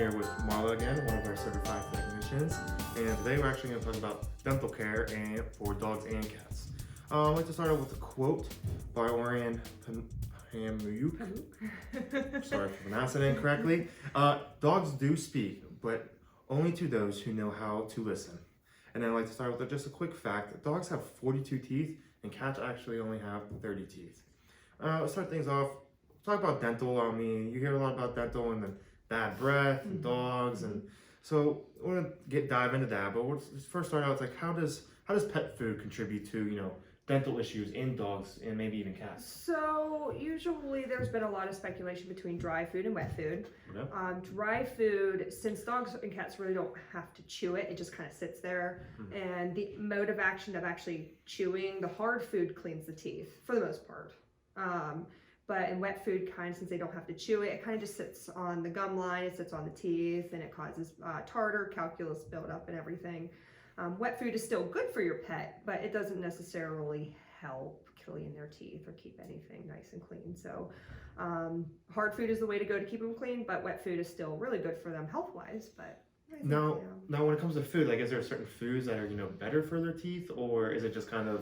here with Marla again, one of our certified technicians, and today we're actually going to talk about dental care and for dogs and cats. I'd like to start out with a quote by Orion Pamuk. Sorry for pronouncing it incorrectly. Dogs do speak, but only to those who know how to listen. And then I'd like to start with just a quick fact. Dogs have 42 teeth, and cats actually only have 30 teeth. Let's start things off. Talk about dental. I mean, you hear a lot about dental and the bad breath and dogs, and so I want to dive into that. But let's first start out. It's like how does pet food contribute to dental issues in dogs and maybe even cats? So usually there's been a lot of speculation between dry food and wet food. Yep. Dry food, since dogs and cats really don't have to chew it, it just kind of sits there. And the mode of action of actually chewing, the hard food cleans the teeth for the most part. But in wet food, since they don't have to chew it, it kind of just sits on the gum line, it sits on the teeth, and it causes tartar, calculus buildup, and everything. Wet food is still good for your pet, but it doesn't necessarily help clean their teeth or keep anything nice and clean. So hard food is the way to go to keep them clean, but wet food is still really good for them health-wise. But now when it comes to food, like, is there certain foods that are better for their teeth, or is it just kind of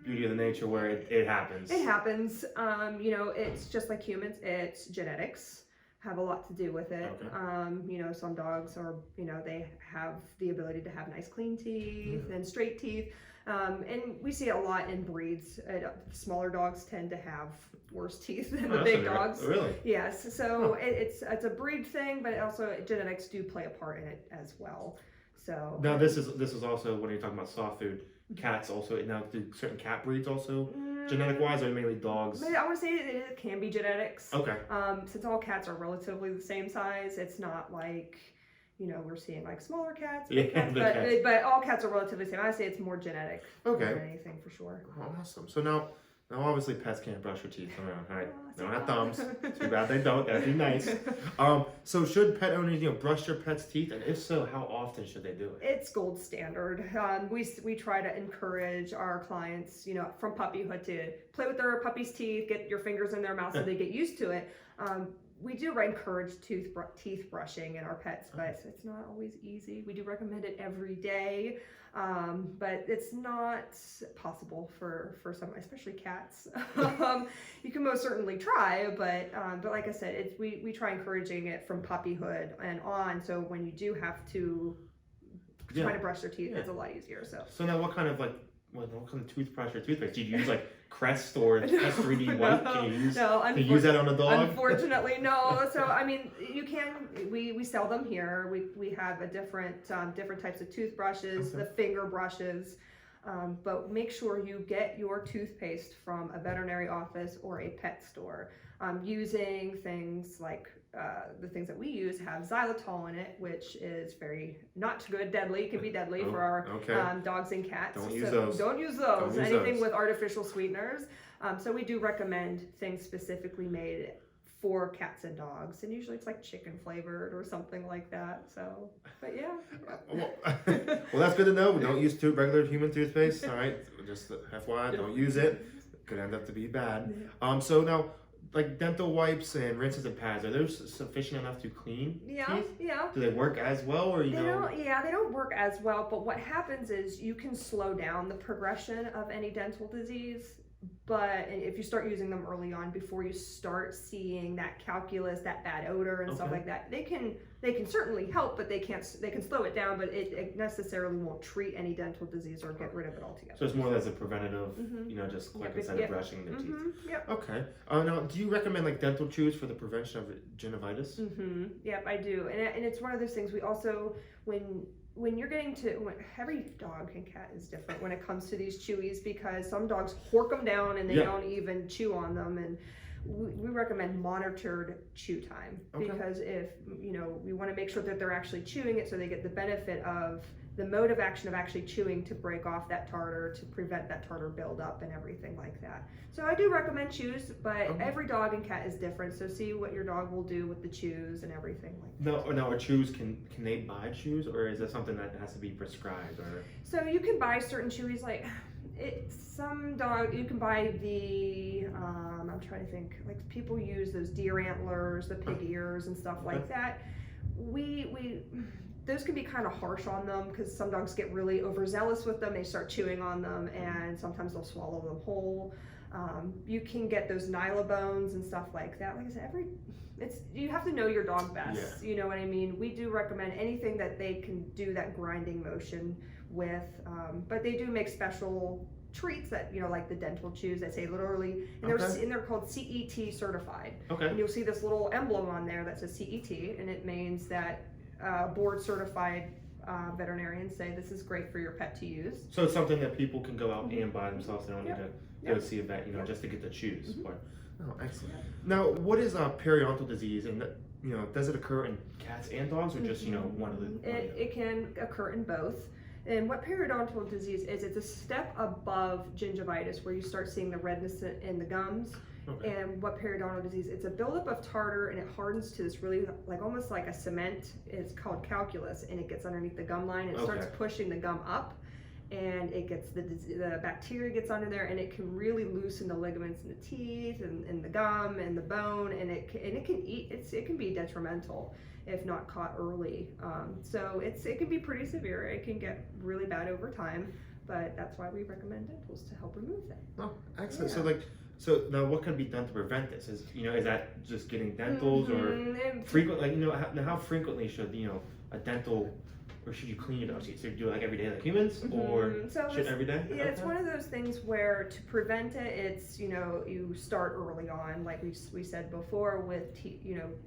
beauty of the nature where it happens? It happens. It's just like humans. It's genetics have a lot to do with it. Okay. Some dogs are, they have the ability to have nice clean teeth and straight teeth. And we see it a lot in breeds. Smaller dogs tend to have worse teeth than the big dogs. Really? Yes. So it's a breed thing, but also genetics do play a part in it as well. So now this is also when you're talking about soft food. Cats also, now do certain cat breeds also genetic wise, or mainly dogs? I want to say it can be genetics. Okay. Since all cats are relatively the same size, it's not like we're seeing like smaller cats, big cats, but all cats are relatively the same. I say it's more genetic than anything for sure. Oh, awesome. So now obviously pets can't brush their teeth around, right? They don't have thumbs. Too bad they don't. That'd be nice. So should pet owners brush their pet's teeth, and if so, how often should they do it? It's gold standard. We try to encourage our clients, from puppyhood, to play with their puppy's teeth, get your fingers in their mouth so they get used to it. We do encourage teeth brushing in our pets, but it's not always easy. We do recommend it every day, but it's not possible for some, especially cats. You can most certainly try, but like I said, we try encouraging it from puppyhood and on. So when you do have to try to brush their teeth, it's a lot easier. So now what kind of toothbrush or toothpaste? Do you use Crest or Crest 3D White? Can you use that on a dog? Unfortunately, no. So I mean, you can. We sell them here. We have a different types of toothbrushes, the finger brushes. But make sure you get your toothpaste from a veterinary office or a pet store. Using things like the things that we use have xylitol in it, which is very not good, deadly. It can be deadly for our dogs and cats. Don't use those. Don't use those. Anything with artificial sweeteners. So we do recommend things specifically made for cats and dogs, and usually it's like chicken flavored or something like that. So, but yeah. Well, that's good to know. We don't use regular human toothpaste. All right, just FYI, don't use it. Could end up to be bad. So now, like dental wipes and rinses and pads, are those sufficient enough to clean teeth? Yeah. Do they work as well, or they don't work as well. But what happens is you can slow down the progression of any dental disease. But if you start using them early on, before you start seeing that calculus, that bad odor and stuff like that, they can certainly help, but they can slow it down, but it necessarily won't treat any dental disease or get rid of it altogether. So it's more as a preventative, just instead of brushing their teeth. Yep. Okay. Now, do you recommend like dental chews for the prevention of gingivitis? Yep, I do, and it's one of those things we also when you're getting to, every dog and cat is different when it comes to these chewies, because some dogs hork them down and they don't even chew on them, and we recommend monitored chew time, because if we want to make sure that they're actually chewing it so they get the benefit of the mode of action of actually chewing to break off that tartar, to prevent that tartar buildup and everything like that. So I do recommend chews, but every dog and cat is different. So see what your dog will do with the chews and everything like that. No, are chews, can they buy chews, or is that something that has to be prescribed? Or so you can buy certain chewies, like some dog, you can buy the, I'm trying to think, like people use those deer antlers, the pig ears and stuff like that. we those can be kind of harsh on them because some dogs get really overzealous with them. They start chewing on them, and sometimes they'll swallow them whole. You can get those nylobones and stuff like that. Like I said, you have to know your dog best. Yeah. You know what I mean? We do recommend anything that they can do that grinding motion with, but they do make special treats that, like the dental chews that say literally, and they're called CET certified. Okay. And you'll see this little emblem on there that says CET, and it means that board certified veterinarians say this is great for your pet to use. So it's something that people can go out and buy themselves. They don't need to go see a vet, just to get the chews. Oh, excellent. Now, what is periodontal disease, and does it occur in cats and dogs, or just one of the? It can occur in both. And what periodontal disease is, it's a step above gingivitis where you start seeing the redness in the gums. Okay. And what periodontal disease, it's a buildup of tartar, and it hardens to this really almost like a cement. It's called calculus, and it gets underneath the gum line, and it starts pushing the gum up, and it gets the bacteria gets under there, and it can really loosen the ligaments in the teeth and the gum and the bone, and it can be detrimental if not caught early. So it can be pretty severe. It can get really bad over time, but that's why we recommend dentals to help remove that. Oh, excellent. Yeah. So now what can be done to prevent this? Is that just getting dentals or frequent? How frequently should a dental, or should you clean your dog's teeth? So you do it every day like humans, or should every day? Yeah, it's one of those things where to prevent it, it's you start early on, like we said before, with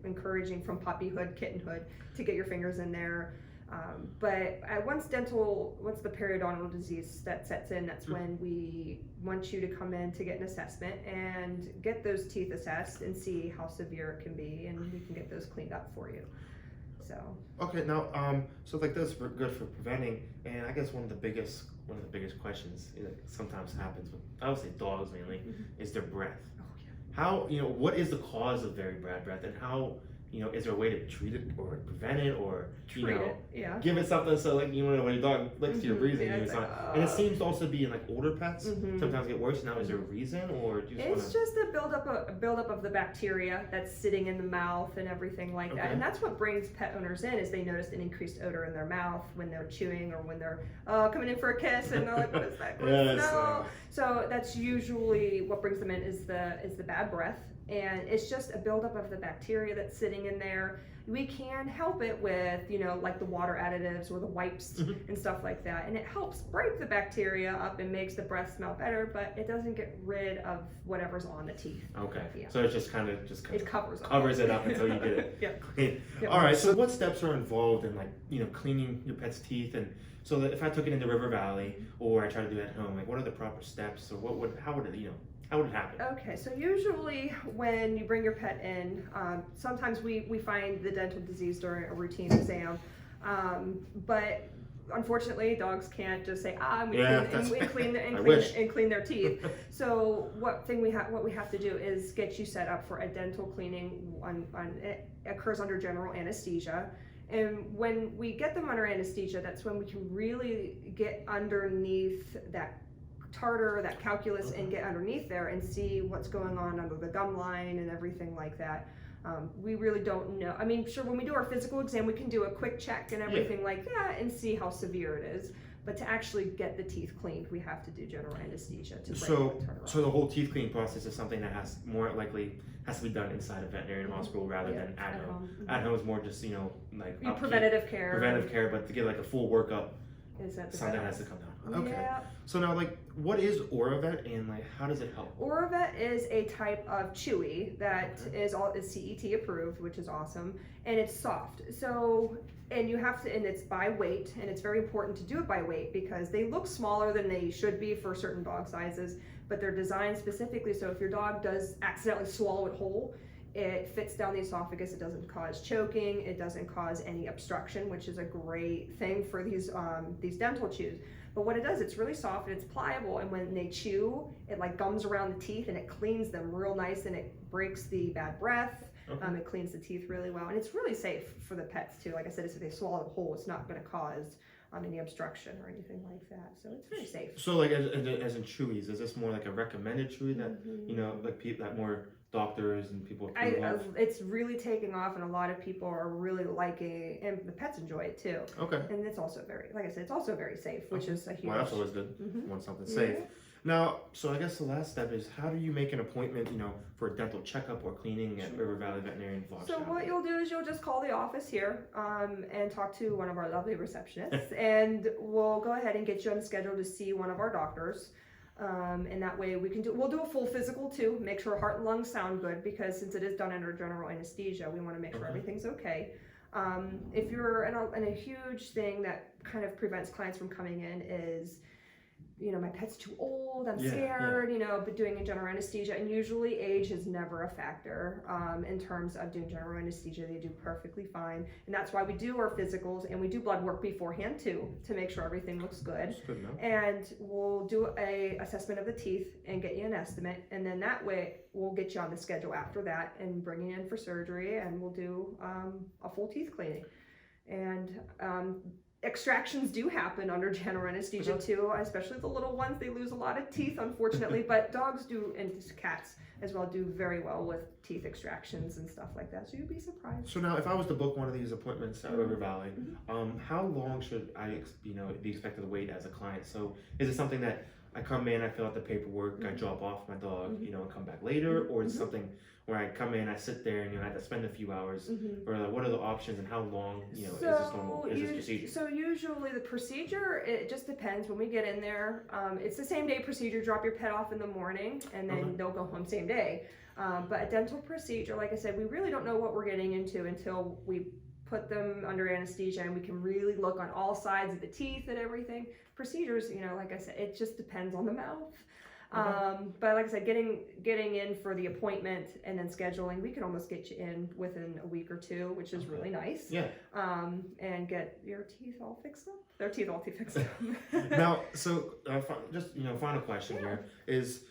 encouraging from puppyhood, kittenhood, to get your fingers in there. But once the periodontal disease that sets in, that's when we want you to come in to get an assessment and get those teeth assessed and see how severe it can be, and we can get those cleaned up for you. So. Okay, now, so that's good for preventing, and I guess one of the biggest questions that sometimes happens with, I would say dogs mainly, is their breath. Oh yeah. How, what is the cause of very bad breath, and how, is there a way to treat it or prevent it, or give it something so when your dog licks your breathing, and it seems to also be in older pets sometimes get worse. Now, is there a reason, or do you just just a buildup of the bacteria that's sitting in the mouth and everything like that, and that's what brings pet owners in, is they notice an increased odor in their mouth when they're chewing, or when they're coming in for a kiss and they're like, what is that? No. So that's usually what brings them in, is the bad breath. And it's just a buildup of the bacteria that's sitting in there. We can help it with, like the water additives or the wipes and stuff like that. And it helps break the bacteria up and makes the breath smell better, but it doesn't get rid of whatever's on the teeth. Okay. Yeah. So it just kind of it covers it up until you get it clean. Yep. All right. So what steps are involved in cleaning your pet's teeth? And so that if I took it into River Valley, or I try to do it at home, what are the proper steps, or how would it happen? Okay, so usually when you bring your pet in, sometimes we find the dental disease during a routine exam, but unfortunately dogs can't just say clean their teeth. So what we have to do is get you set up for a dental cleaning. It occurs under general anesthesia. And when we get them under anesthesia, that's when we can really get underneath that tartar, that calculus, and get underneath there and see what's going on under the gum line and everything like that. We really don't know. I mean, sure, when we do our physical exam, we can do a quick check and everything like that and see how severe it is. But to actually get the teeth cleaned, we have to do general anesthesia to break the tartar off. So the whole teeth cleaning process is something that has to be done inside a veterinarian hospital rather than at home. At home is more just preventative care. But to get a full workup, something has to come down. Okay. Yeah. So now, what is Oravet, and how does it help? Oravet is a type of chewy that is CET approved, which is awesome, and it's soft. So, and it's by weight, and it's very important to do it by weight because they look smaller than they should be for certain dog sizes, but they're designed specifically so if your dog does accidentally swallow it whole, it fits down the esophagus. It doesn't cause choking. It doesn't cause any obstruction, which is a great thing for these dental chews. But what it does, it's really soft and it's pliable, and when they chew, it gums around the teeth and it cleans them real nice, and it breaks the bad breath. It cleans the teeth really well, and it's really safe for the pets too. Like I said, if they swallow it whole, it's not going to cause any obstruction or anything like that. So it's very safe. So like as in chewies, is this more like a recommended chewy that like people that more doctors and people approve of? It's really taking off, and a lot of people are really liking, and the pets enjoy it too. Okay. And it's also very, like I said, it's also very safe, which is a huge. Well, that's always good. Want something safe. Now, so I guess the last step is, how do you make an appointment, for a dental checkup or cleaning at River Valley Veterinarian Hospital? So what you'll do is you'll just call the office here and talk to one of our lovely receptionists, and we'll go ahead and get you on the schedule to see one of our doctors. And that way we'll do a full physical too, make sure heart and lungs sound good, because since it is done under general anesthesia, we want to make sure everything's okay. If you're in a huge thing that kind of prevents clients from coming in is, my pet's too old, I'm scared, but doing a general anesthesia, and usually age is never a factor in terms of doing general anesthesia. They do perfectly fine, and that's why we do our physicals, and we do blood work beforehand too, to make sure everything looks good. And we'll do a assessment of the teeth and get you an estimate, and then that way we'll get you on the schedule after that and bring you in for surgery, and we'll do a full teeth cleaning. And extractions do happen under general anesthesia too, especially the little ones. They lose a lot of teeth, unfortunately, but dogs do, and cats as well, do very well with teeth extractions and stuff like that. So you'd be surprised. So now, if I was to book one of these appointments at River Valley, how long should I, be expected to wait as a client? So is it something that I come in, I fill out the paperwork, I drop off my dog, and come back later, or is it something where I come in, I sit there, and I have to spend a few hours, or like, what are the options and how long, is this procedure? So usually the procedure, it just depends. When we get in there, it's the same day procedure. Drop your pet off in the morning, and then they'll go home same day. But a dental procedure, like I said, we really don't know what we're getting into until we put them under anesthesia, and we can really look on all sides of the teeth and everything. Procedures, like I said, it just depends on the mouth. But like I said, getting in for the appointment and then scheduling, we can almost get you in within a week or two, which is really nice. Yeah. And get your teeth all fixed up. Their teeth all fixed up. Now, so just final question here is,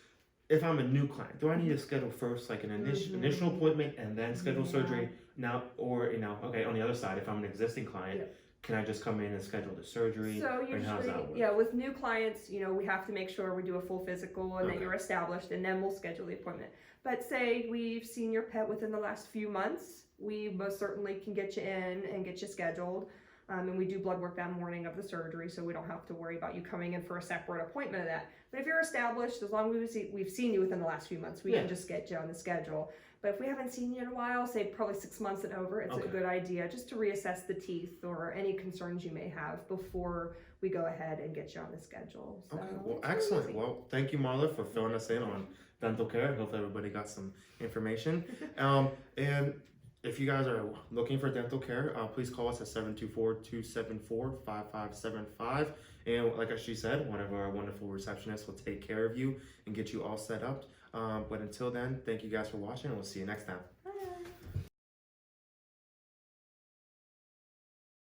if I'm a new client, do I need to schedule first like an initial appointment and then schedule surgery now, or on the other side, if I'm an existing client? Can I just come in and schedule the surgery? So usually, with new clients, we have to make sure we do a full physical and that you're established, and then we'll schedule the appointment. But say we've seen your pet within the last few months, we most certainly can get you in and get you scheduled. And we do blood work that morning of the surgery, so we don't have to worry about you coming in for a separate appointment of that. But if you're established, as long as we've seen you within the last few months, we can just get you on the schedule. But if we haven't seen you in a while, say probably 6 months and over, it's a good idea just to reassess the teeth or any concerns you may have before we go ahead and get you on the schedule. So well, excellent. Well, thank you, Marla, for filling us in on dental care. I hope everybody got some information. And if you guys are looking for dental care, please call us at 724-274-5575. And like she said, one of our wonderful receptionists will take care of you and get you all set up. But until then, thank you guys for watching, and we'll see you next time.